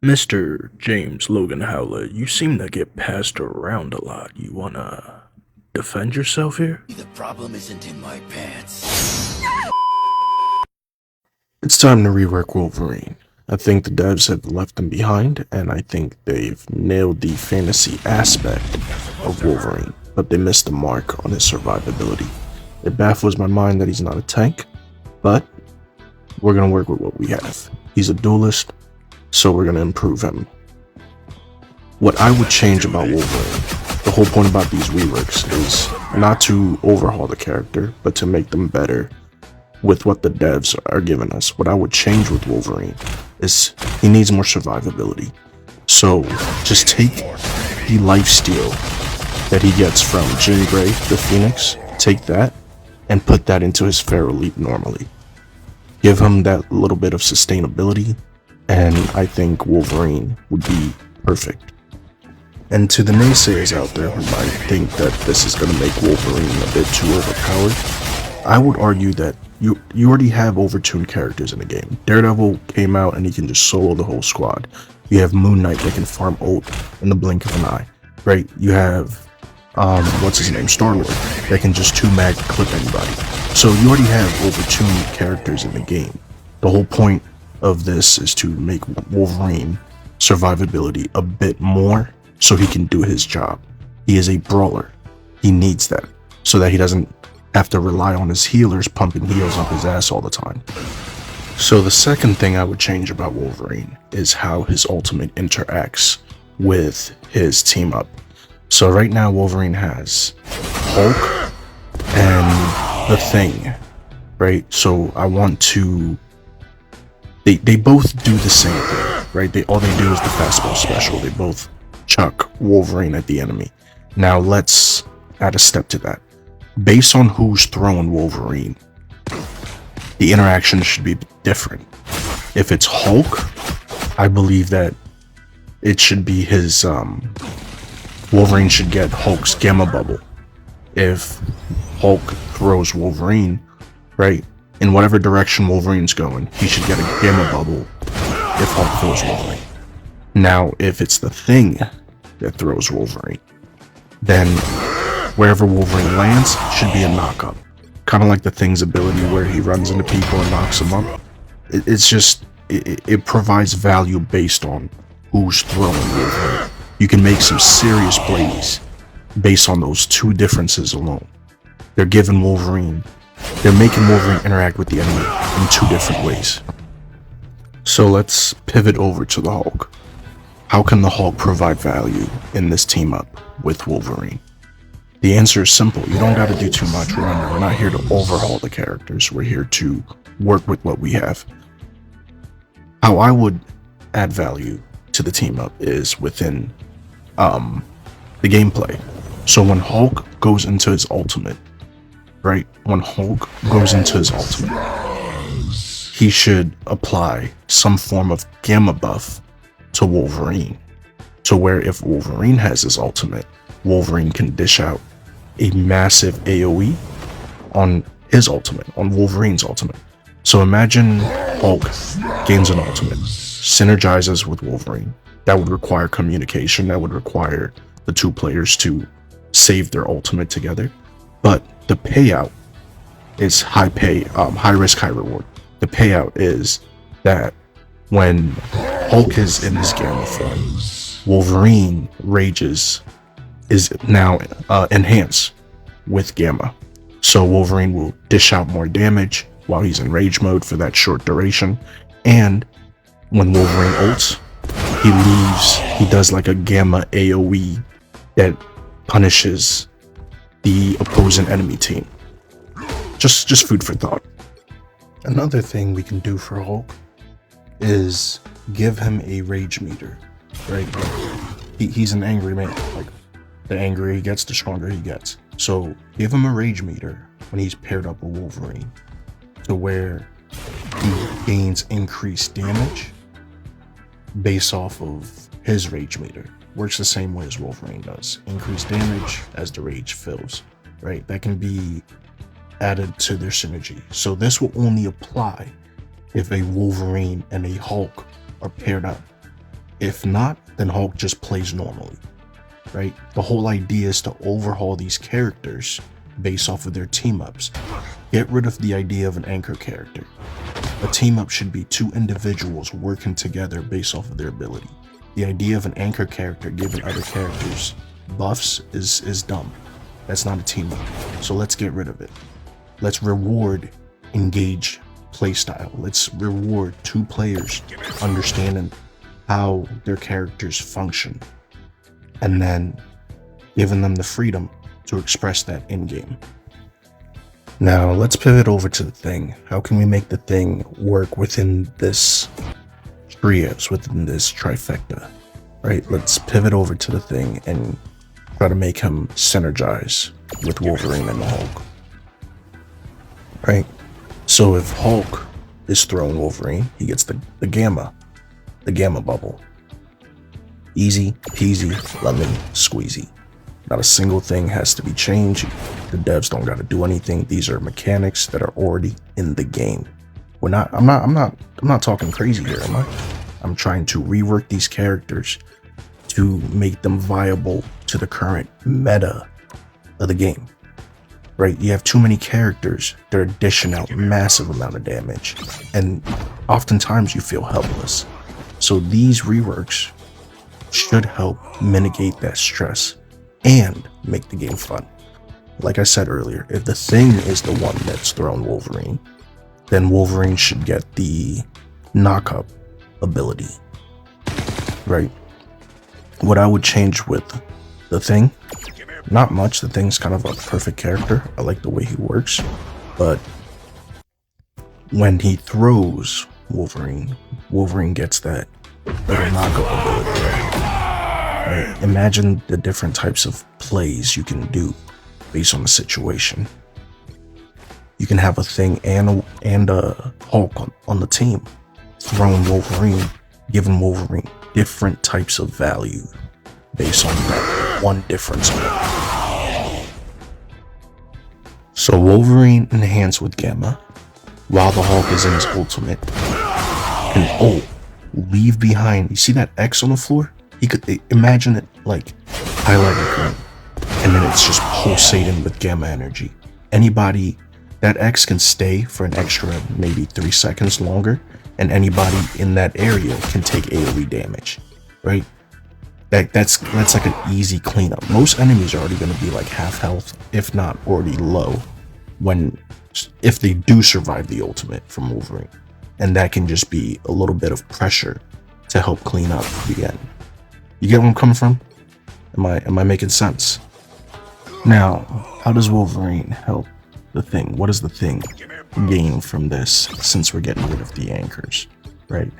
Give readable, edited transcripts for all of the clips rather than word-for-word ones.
Mr. James Logan Howlett, you seem to get passed around a lot. You wanna defend yourself here? The problem isn't in my pants. It's time to rework Wolverine. I think the devs have left him behind, and I think they've nailed the fantasy aspect of Wolverine, but they missed the mark on his survivability. It baffles my mind that he's not a tank, but we're gonna work with what we have. He's a duelist, so we're gonna improve him. What I would change about Wolverine, the whole point about these reworks is not to overhaul the character, but to make them better with what the devs are giving us. What I would change with Wolverine is he needs more survivability. So just take the lifesteal that he gets from Jean Grey, the Phoenix, take that and put that into his Feral Elite normally. Give him that little bit of sustainability, and I think Wolverine would be perfect. And to the naysayers out there who might think that this is going to make Wolverine a bit too overpowered, I would argue that you already have overtuned characters in the game. Daredevil came out and he can just solo the whole squad. You have Moon Knight that can farm ult in the blink of an eye, right? You have, what's his name, Star-Lord, that can just 2-mag clip anybody. So you already have overtuned characters in the game. The whole point of this is to make Wolverine survivability a bit more so he can do his job. He is a brawler. He needs that so that he doesn't have to rely on his healers pumping heals up his ass all the time. So the second thing I would change about Wolverine is how his ultimate interacts with his team up. So right now Wolverine has Hulk and the Thing, right? So I want to, they both do the same thing, right? All they do is the fastball special. They both chuck Wolverine at the enemy. Now let's add a step to that. Based on who's throwing Wolverine, the interaction should be different. If it's Hulk, I believe that it should be his, Wolverine should get Hulk's Gamma Bubble. If Hulk throws Wolverine, right, in whatever direction Wolverine's going, he should get a Gamma Bubble if Hulk throws Wolverine. Now, if it's the Thing that throws Wolverine, then wherever Wolverine lands should be a knock-up. Kind of like the Thing's ability where he runs into people and knocks them up. It provides value based on who's throwing Wolverine. You can make some serious plays based on those two differences alone. They're making Wolverine interact with the enemy in two different ways. So let's pivot over to the Hulk. How can the Hulk provide value in this team up with Wolverine? The answer is simple. You don't got to do too much. Remember, we're not here to overhaul the characters. We're here to work with what we have. How I would add value to the team up is within the gameplay. So when Hulk goes into his ultimate, right? When Hulk goes into his ultimate, he should apply some form of gamma buff to Wolverine. To where if Wolverine has his ultimate, Wolverine can dish out a massive AoE on his ultimate, on Wolverine's ultimate. So imagine Hulk gains an ultimate, synergizes with Wolverine. That would require communication. That would require the two players to save their ultimate together. But the payout is high risk, high reward. The payout is that when Hulk is in his gamma form, Wolverine rages is now enhanced with gamma. So Wolverine will dish out more damage while he's in rage mode for that short duration. And when Wolverine ults, he does like a gamma AoE that punishes the opposing enemy team. Just food for thought. Another thing we can do for Hulk is give him a rage meter, right? He's an angry man. Like, the angrier he gets, the stronger he gets. So give him a rage meter when he's paired up with Wolverine, to where he gains increased damage based off of his rage meter. Works the same way as Wolverine does. Increased damage as the rage fills, right? That can be added to their synergy. So this will only apply if a Wolverine and a Hulk are paired up. If not, then Hulk just plays normally, right? The whole idea is to overhaul these characters based off of their team-ups. Get rid of the idea of an anchor character. A team-up should be two individuals working together based off of their ability. The idea of an anchor character giving other characters buffs is dumb. That's not a team-up. So let's get rid of it. Let's reward engaged playstyle. Let's reward two players understanding how their characters function, and then giving them the freedom to express that in-game. Now let's pivot over to the thing. How can we make the thing work within this trios, within this trifecta, right? Let's pivot over to the thing and try to make him synergize with Wolverine and the Hulk, right? So if Hulk is throwing Wolverine, he gets the gamma bubble. Easy peasy, lemon squeezy. Not a single thing has to be changed. The devs don't got to do anything. These are mechanics that are already in the game. I'm not talking crazy here, am I? I'm trying to rework these characters to make them viable to the current meta of the game. Right? You have too many characters that are dishing out massive amount of damage, and oftentimes you feel helpless. So these reworks should help mitigate that stress and make the game fun. Like I said earlier, if the Thing is the one that's thrown Wolverine, then Wolverine should get the knock-up ability, right? What I would change with the Thing, not much. The Thing's kind of a perfect character. I like the way he works, but when he throws Wolverine, Wolverine gets that little knock-up ability, right? Imagine the different types of plays you can do based on the situation. You can have a Thing and a Hulk on the team, throwing Wolverine, giving Wolverine different types of value based on that one difference. So Wolverine enhanced with Gamma, while the Hulk is in his ultimate. And leave behind. You see that X on the floor? He could imagine it like highlighted green, and then it's just pulsating with gamma energy. Anybody, that X can stay for an extra maybe 3 seconds longer, and anybody in that area can take AoE damage, right? That's like an easy cleanup. Most enemies are already going to be like half health, if not already low, if they do survive the ultimate from Wolverine, and that can just be a little bit of pressure to help clean up the end. You get where I'm coming from? Am I making sense? Now, how does Wolverine help the Thing? What does the Thing gain from this, since we're getting rid of the anchors, right?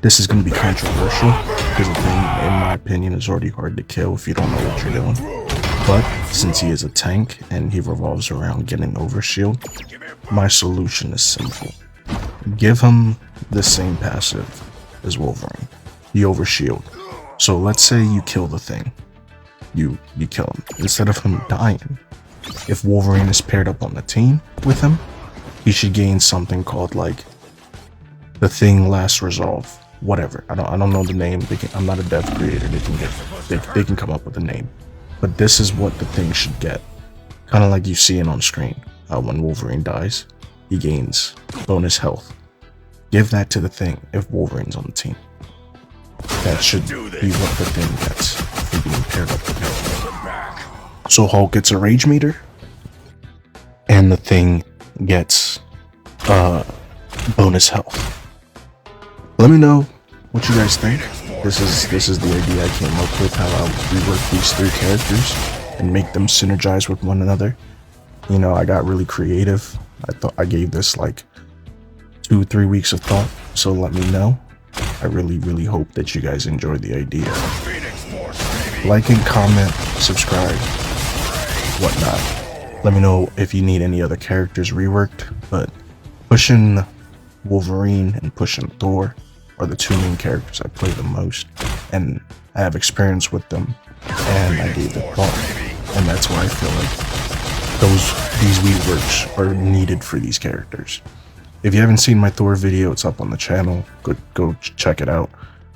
This is going to be controversial, because the Thing, in my opinion, is already hard to kill if you don't know what you're doing. But since he is a tank and he revolves around getting overshield, my solution is simple. Give him the same passive as Wolverine, the overshield. So let's say you kill the Thing. You kill him. Instead of him dying, if Wolverine is paired up on the team with him, he should gain something called like the Thing Last Resolve. Whatever. I don't know the name. I'm not a dev creator. They can come up with a name. But this is what the Thing should get. Kind of like you see it on screen. When Wolverine dies, he gains bonus health. Give that to the Thing if Wolverine's on the team. That should be what the Thing gets for being paired up with him. So Hulk gets a rage meter, and the Thing gets bonus health. Let me know what you guys think. This is the idea I came up with, how I'll rework these 3 characters and make them synergize with one another. You know, I got really creative. I thought I gave this like 2-3 weeks of thought, so let me know. I really hope that you guys enjoyed the idea. Like and comment, subscribe, whatnot. Let me know if you need any other characters reworked, but pushing Wolverine and pushing Thor are the 2 main characters I play the most, and I have experience with them, and I gave it thought, and that's why I feel like these reworks are needed for these characters. If you haven't seen my Thor video, it's up on the channel. Go check it out.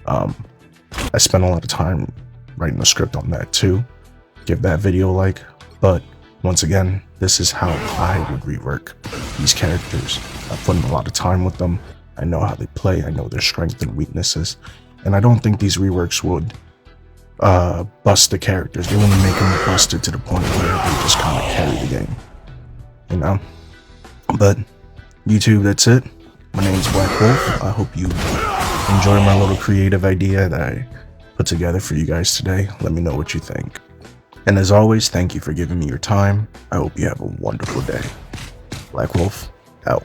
I spent a lot of time writing the script on that too. Give that video a like. But once again, this is how I would rework these characters. I put in a lot of time with them. I know how they play. I know their strengths and weaknesses. And I don't think these reworks would bust the characters. They wouldn't make them busted to the point where they just kind of carry the game. You know? But YouTube, that's it. My name's Black Wolf. I hope you enjoy my little creative idea that I put together for you guys today. Let me know what you think. And as always, thank you for giving me your time. I hope you have a wonderful day. Black Wolf, out.